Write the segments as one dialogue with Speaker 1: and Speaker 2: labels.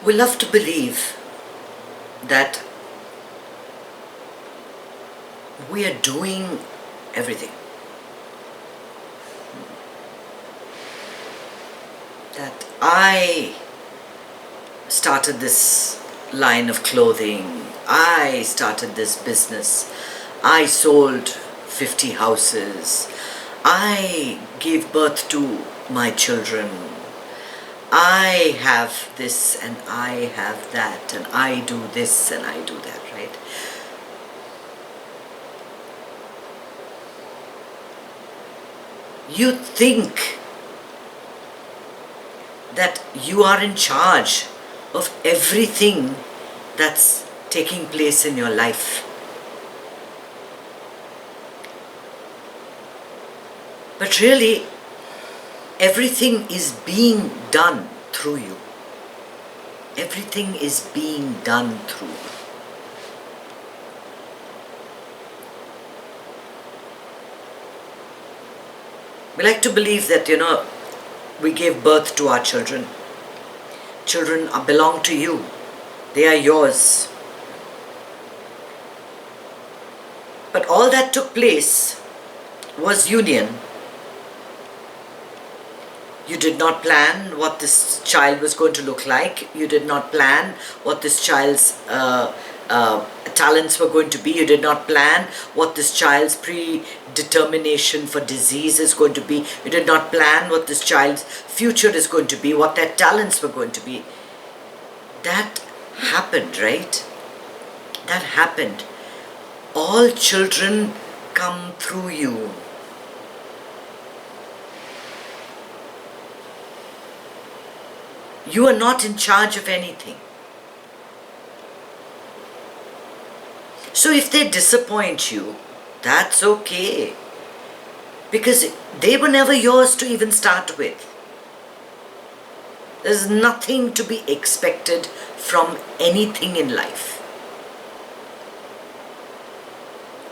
Speaker 1: We love to believe that we are doing everything. That I started this line of clothing, I started this business, I sold 50 houses, I gave birth to my children, I have this and I have that, and I do this and I do that, right? You think that you are in charge of everything that's taking place in your life. But really, everything is being done through you. Everything is being done through you. We like to believe that, we gave birth to our children. Children belong to you. They are yours. But all that took place was union. You did not plan what this child was going to look like. You did not plan what this child's talents were going to be. You did not plan what this child's predetermination for disease is going to be. You did not plan what this child's future is going to be, what their talents were going to be. That happened, right? That happened. All children come through you. You are not in charge of anything. So if they disappoint you, that's okay. Because they were never yours to even start with. There's nothing to be expected from anything in life.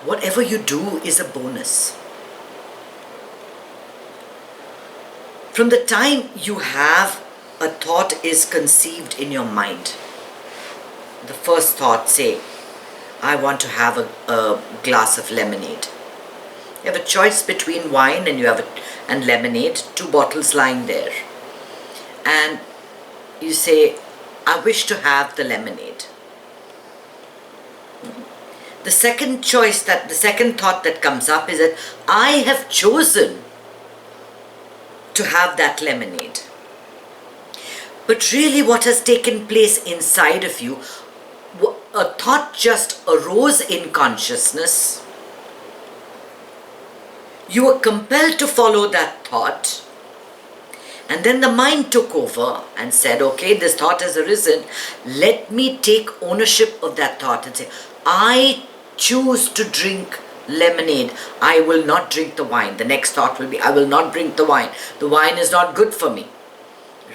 Speaker 1: Whatever you do is a bonus. From the time you have a thought is conceived in your mind, the first thought, say, I want to have a glass of lemonade. You have a choice between wine and lemonade, 2 bottles lying there. And you say, I wish to have the lemonade. The second thought that comes up is that I have chosen to have that lemonade. But really what has taken place inside of you, a thought just arose in consciousness. You were compelled to follow that thought. And then the mind took over and said, okay, this thought has arisen. Let me take ownership of that thought and say, I choose to drink lemonade. I will not drink the wine. The next thought will be, I will not drink the wine. The wine is not good for me.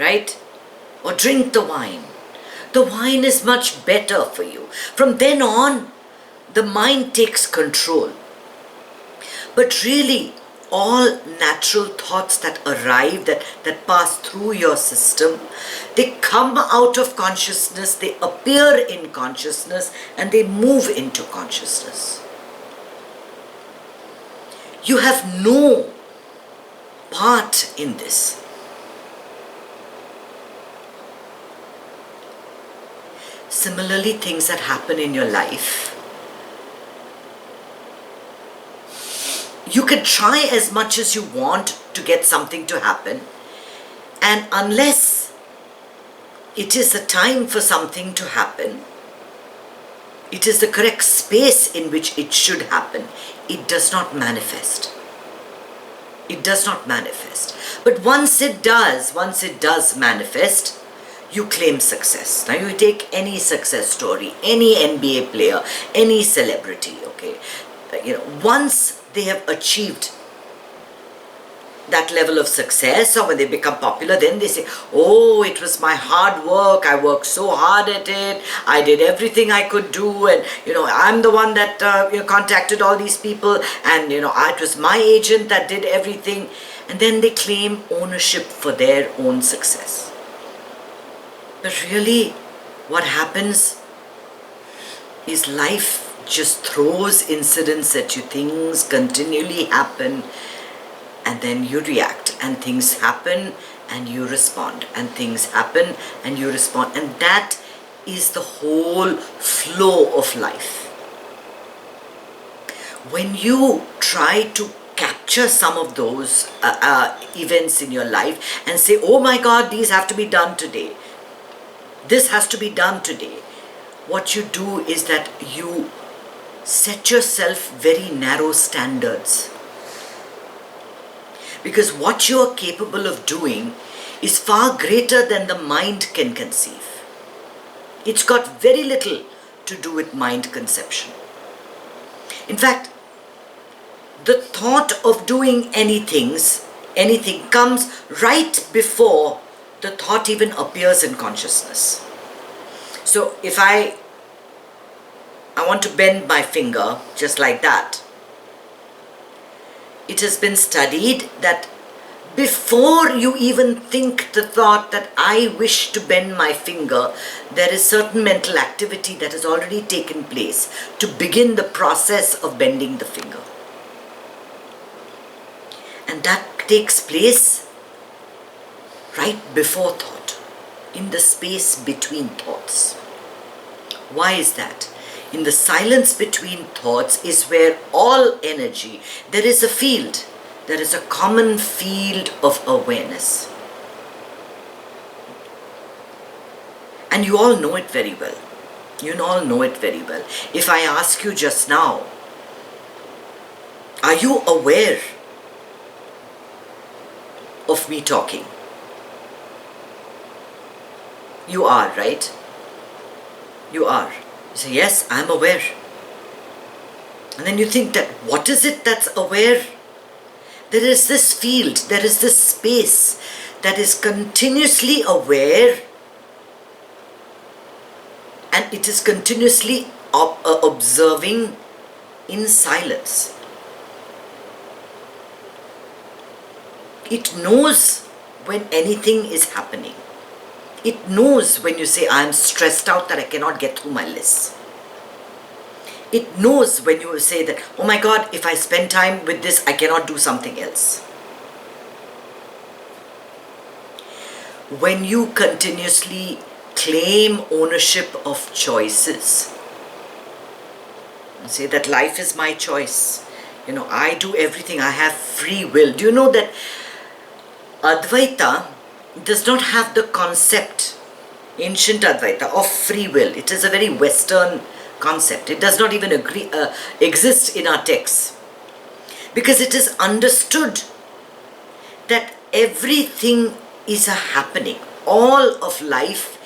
Speaker 1: Right? Or drink the wine. The wine is much better for you. From then on, the mind takes control. But really, all natural thoughts that arrive, that pass through your system, they come out of consciousness, they appear in consciousness, and they move into consciousness. You have no part in this. Similarly, things that happen in your life, you can try as much as you want to get something to happen, and unless it is the time for something to happen, it is the correct space in which it should happen, it does not manifest. It does not manifest. But once it does manifest, you claim success. Now you take any success story, any NBA player, any celebrity, okay? Once they have achieved that level of success, or when they become popular, then they say, oh, it was my hard work, I worked so hard at it, I did everything I could do, and I'm the one that contacted all these people, and it was my agent that did everything, and then they claim ownership for their own success. But really, what happens is life just throws incidents at you. Things continually happen, and then you react, and things happen and you respond, and things happen and you respond, and that is the whole flow of life. When you try to capture some of those events in your life and say, oh my God, these have to be done today, this has to be done today, what you do is that you set yourself very narrow standards. Because what you are capable of doing is far greater than the mind can conceive. It's got very little to do with mind conception. In fact, the thought of doing anything comes right before the thought even appears in consciousness. So if I want to bend my finger just like that, it has been studied that before you even think the thought that I wish to bend my finger, there is certain mental activity that has already taken place to begin the process of bending the finger. And that takes place right before thought, in the space between thoughts. Why is that? In the silence between thoughts is where all energy, there is a field, there is a common field of awareness. And you all know it very well. You all know it very well. If I ask you just now, are you aware of me talking? You are, right? You are. You say, yes, I'm aware. And then you think that, what is it that's aware? There is this field, there is this space that is continuously aware, and it is continuously observing in silence. It knows when anything is happening. It knows when you say, I'm stressed out that I cannot get through my list. It knows when you say that, oh my God, if I spend time with this, I cannot do something else. When you continuously claim ownership of choices, and say that life is my choice, I do everything, I have free will. Do you know that Advaita does not have the concept, ancient Advaita, of free will? It is a very Western concept. It does not even exist in our texts, because it is understood that everything is a happening. All of life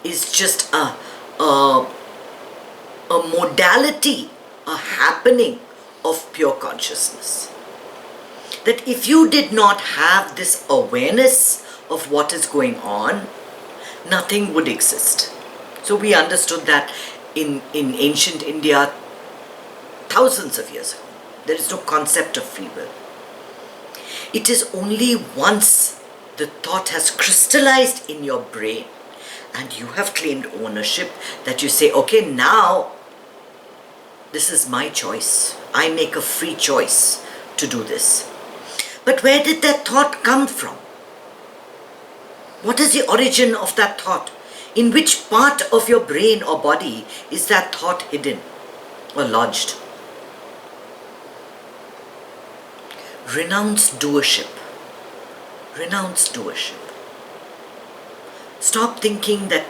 Speaker 1: is just a modality, a happening of pure consciousness. That if you did not have this awareness of what is going on, nothing would exist. So we understood that in ancient India thousands of years ago. There is no concept of free will. It is only once the thought has crystallized in your brain and you have claimed ownership that you say, okay, now this is my choice. I make a free choice to do this. But where did that thought come from? What is the origin of that thought? In which part of your brain or body is that thought hidden or lodged? Renounce doership. Renounce doership. Stop thinking that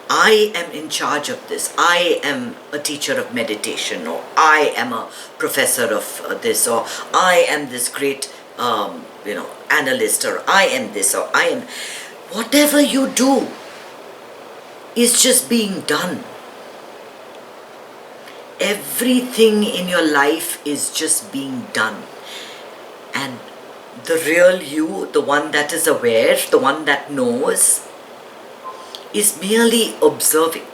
Speaker 1: I am in charge of this. I am a teacher of meditation, or I am a professor of this, or I am this great analyst, or I am this, or I am... Whatever you do is just being done. Everything in your life is just being done. And the real you, the one that is aware, the one that knows, is merely observing.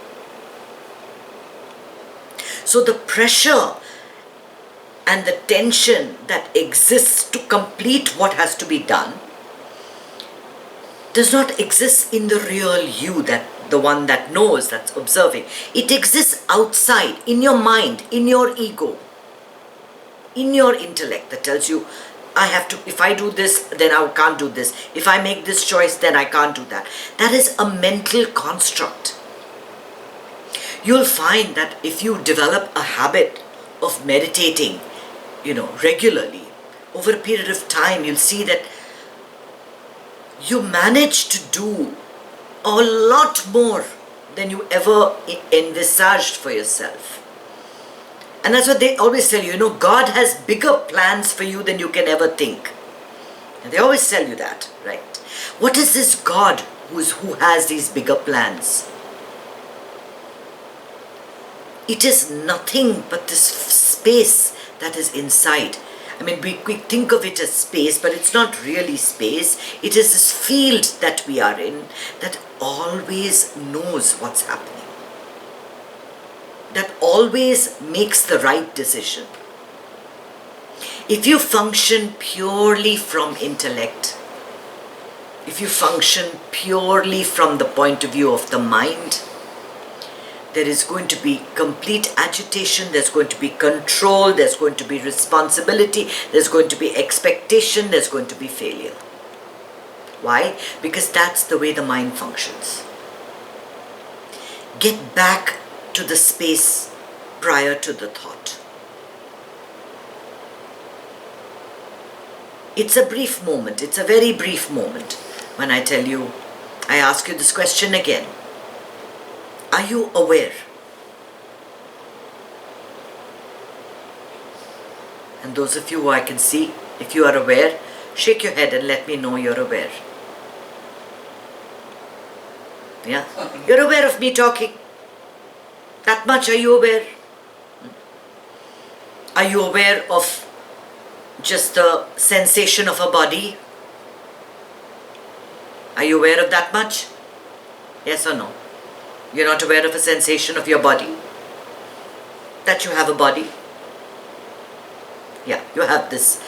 Speaker 1: So the pressure and the tension that exists to complete what has to be done does not exist in the real you, that the one that knows, that's observing. It exists outside, in your mind, in your ego, in your intellect, that tells you, I have to, if I do this, then I can't do this. If I make this choice, then I can't do that. That is a mental construct. You'll find that if you develop a habit of meditating, regularly, over a period of time, you'll see that you manage to do a lot more than you ever envisaged for yourself. And that's what they always tell you, God has bigger plans for you than you can ever think. And they always tell you that, right? What is this God who has these bigger plans? It is nothing but this space that is inside. I mean, we think of it as space, but it's not really space. It is this field that we are in that always knows what's happening, that always makes the right decision. If you function purely from intellect, if you function purely from the point of view of the mind, there is going to be complete agitation, there's going to be control, there's going to be responsibility, there's going to be expectation, there's going to be failure. Why? Because that's the way the mind functions. Get back to the space prior to the thought. It's a brief moment, it's a very brief moment when I ask you this question again. Are you aware? And those of you who I can see, if you are aware, shake your head and let me know you're aware. Yeah? You're aware of me talking. That much, are you aware? Are you aware of just the sensation of a body? Are you aware of that much? Yes or no? You're not aware of a sensation of your body? That you have a body? Yeah, you have this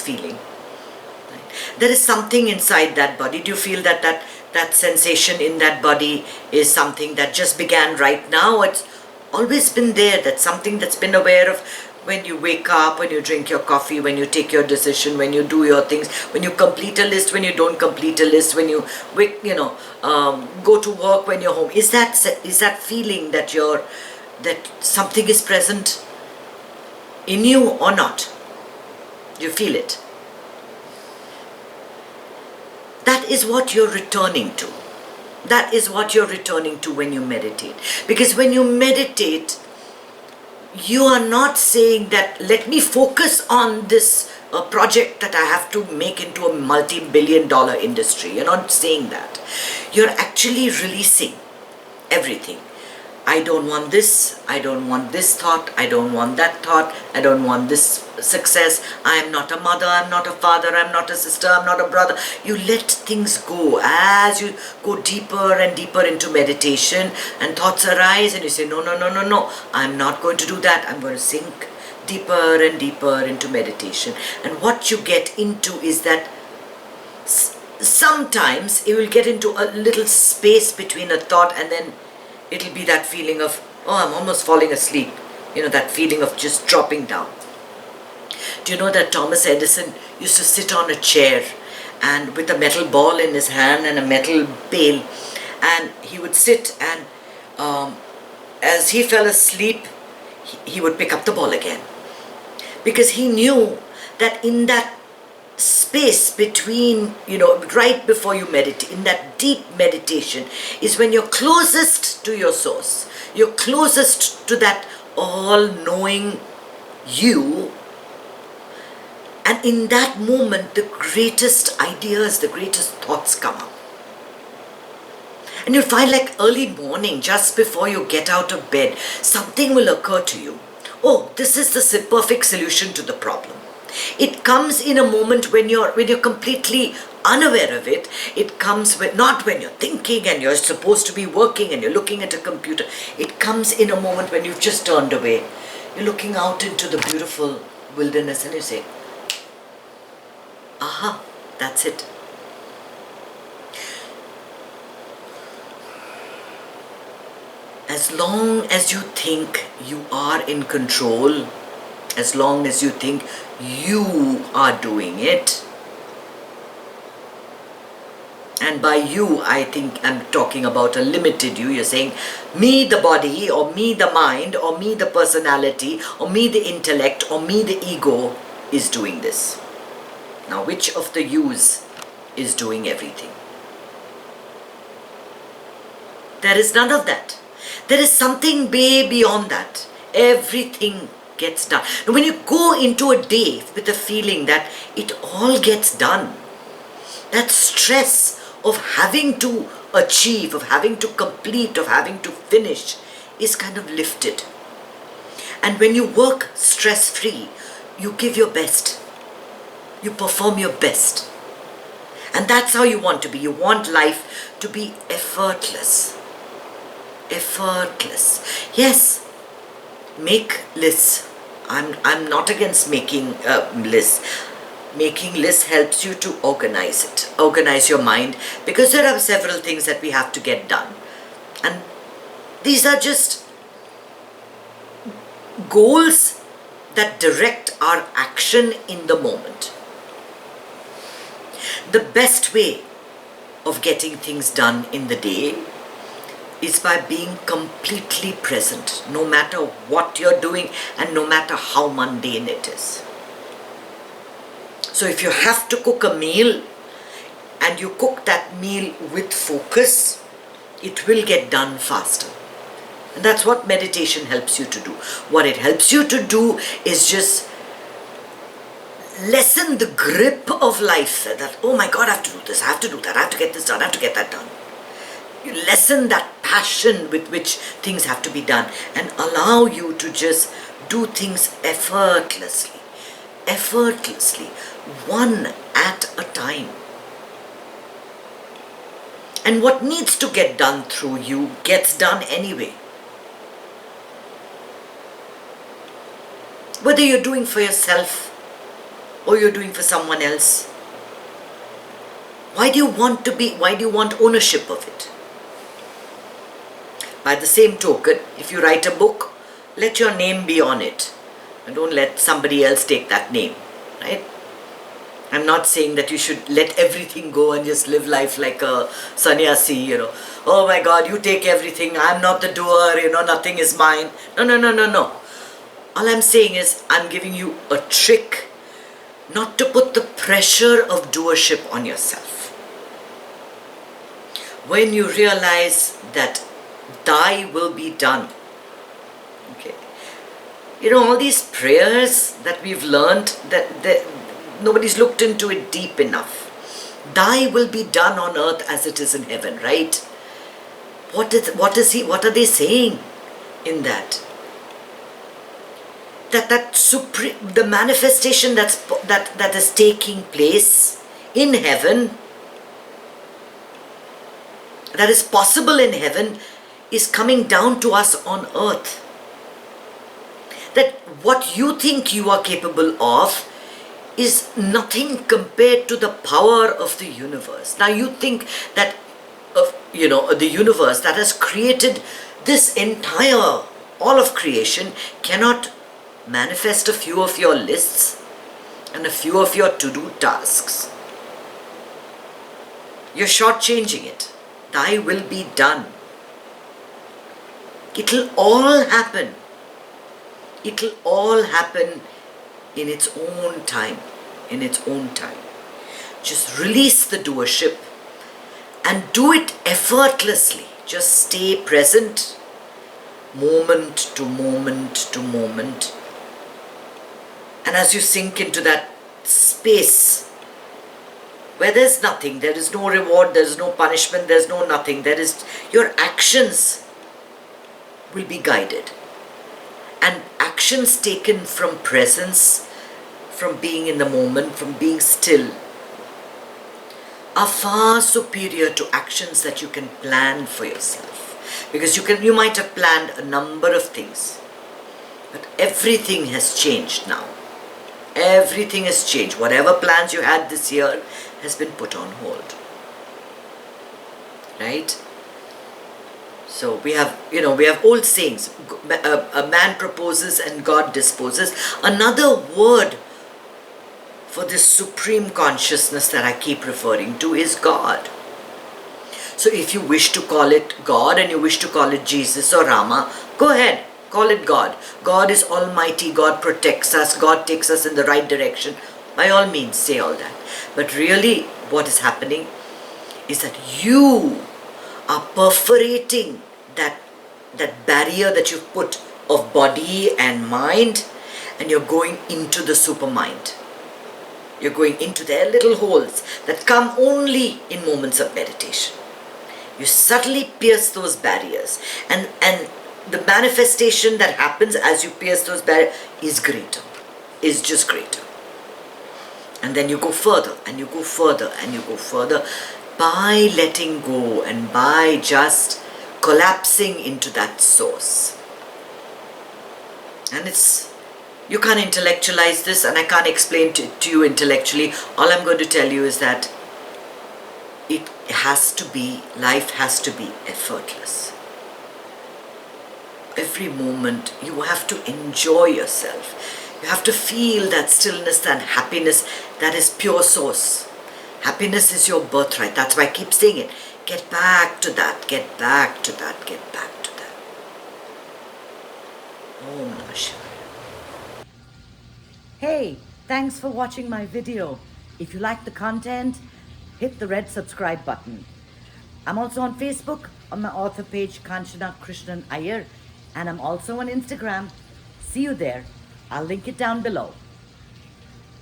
Speaker 1: feeling. Right? There is something inside that body. Do you feel that sensation in that body is something that just began right now? It's always been there. That's something that's been aware of when you wake up, when you drink your coffee, when you take your decision, when you do your things, when you complete a list, when you don't complete a list, when you wake, go to work, when you're home. Is that feeling that something is present in you or not? You feel it. That is what you're returning to. That is what you're returning to when you meditate. Because when you meditate, you are not saying that, let me focus on this project that I have to make into a multi-billion-dollar industry. You're not saying that. You're actually releasing everything. I don't want this, I don't want this thought, I don't want that thought, I don't want this success, I am not a mother, I'm not a father, I'm not a sister, I'm not a brother. You let things go as you go deeper and deeper into meditation, and thoughts arise and you say, no, I'm not going to do that, I'm going to sink deeper and deeper into meditation. And what you get into is that sometimes you will get into a little space between a thought, and then it'll be that feeling of, oh, I'm almost falling asleep. That feeling of just dropping down. Do you know that Thomas Edison used to sit on a chair and with a metal ball in his hand and a metal pail, and he would sit, and as he fell asleep, he would pick up the ball again. Because he knew that in that space between, right before you meditate, in that deep meditation, is when you're closest to your source. You're closest to that all-knowing you. And in that moment, the greatest ideas, the greatest thoughts come up. And you'll find, like early morning, just before you get out of bed, something will occur to you. Oh, this is the perfect solution to the problem. It comes in a moment when you're completely unaware of it. It comes not when you're thinking and you're supposed to be working and you're looking at a computer. It comes in a moment when you've just turned away. You're looking out into the beautiful wilderness and you say, aha, that's it. As long as you think you are in control, as long as you think you are doing it, and by you, I think I'm talking about a limited you. You're saying, me the body, or me the mind, or me the personality, or me the intellect, or me the ego is doing this. Now, which of the yous is doing everything? There is none of that. There is something way beyond that. Everything gets done. Now, when you go into a day with the feeling that it all gets done, that stress of having to achieve, of having to complete, of having to finish is kind of lifted. And when you work stress-free, you give your best. You perform your best. And that's how you want to be. You want life to be effortless. Effortless. Yes, make lists. I'm not against making lists. Making lists helps you to organize it, organize your mind, because there are several things that we have to get done. And these are just goals that direct our action in the moment. The best way of getting things done in the day is by being completely present, no matter what you're doing and no matter how mundane it is. So if you have to cook a meal and you cook that meal with focus, it will get done faster. And that's what meditation helps you to do. What it helps you to do is just lessen the grip of life. That, oh my God, I have to do this, I have to do that, I have to get this done, I have to get that done. You lessen that passion with which things have to be done and allow you to just do things effortlessly. Effortlessly, one at a time. And what needs to get done through you gets done anyway. Whether you're doing for yourself or you're doing for someone else, why do you want ownership of it? By the same token, if you write a book, let your name be on it. And don't let somebody else take that name, right? I'm not saying that you should let everything go and just live life like a sannyasi, Oh my God, you take everything, I'm not the doer, nothing is mine. No. All I'm saying is, I'm giving you a trick not to put the pressure of doership on yourself. When you realize that thy will be done, okay? All these prayers that we've learned, that nobody's looked into it deep enough. Thy will be done on earth as it is in heaven, right? What are they saying in that? The manifestation that is taking place in heaven, that is possible in heaven, is coming down to us on earth. That what you think you are capable of is nothing compared to the power of the universe. Now you think that the universe that has created this entire, all of creation, cannot manifest a few of your lists and a few of your to-do tasks. You're shortchanging it. Thy will be done. It'll all happen. It'll all happen in its own time. In its own time. Just release the doership and do it effortlessly. Just stay present, moment to moment to moment. And as you sink into that space where there's nothing, there is no reward, there's no punishment, there's no nothing, your actions will be guided. And actions taken from presence, from being in the moment, from being still, are far superior to actions that you can plan for yourself. Because you might have planned a number of things, but everything has changed now. Everything has changed. Whatever plans you had this year has been put on hold. Right? So we have, we have old sayings. A man proposes and God disposes. Another word for this supreme consciousness that I keep referring to is God. So if you wish to call it God and you wish to call it Jesus or Rama, go ahead, call it God. God is almighty, God protects us, God takes us in the right direction. By all means, say all that. But really, what is happening is that you are perforating that barrier that you've put of body and mind, and you're going into the supermind. You're going into their little holes that come only in moments of meditation. You subtly pierce those barriers, and the manifestation that happens as you pierce those barriers is greater, is just greater. And then you go further, and you go further, and you go further by letting go and by just collapsing into that source. And you can't intellectualize this, and I can't explain to you intellectually. All I'm going to tell you is that life has to be effortless. Every moment you have to enjoy yourself. You have to feel that stillness and happiness that is pure source. Happiness is your birthright. That's why I keep saying it. Get back to that, get back to that, get back to that. Om Namah Shivaya. Hey, thanks for watching my video. If you like the content, hit the red subscribe button. I'm also on Facebook on my author page, Kanchana Krishnan Iyer, and I'm also on Instagram. See you there. I'll link it down below.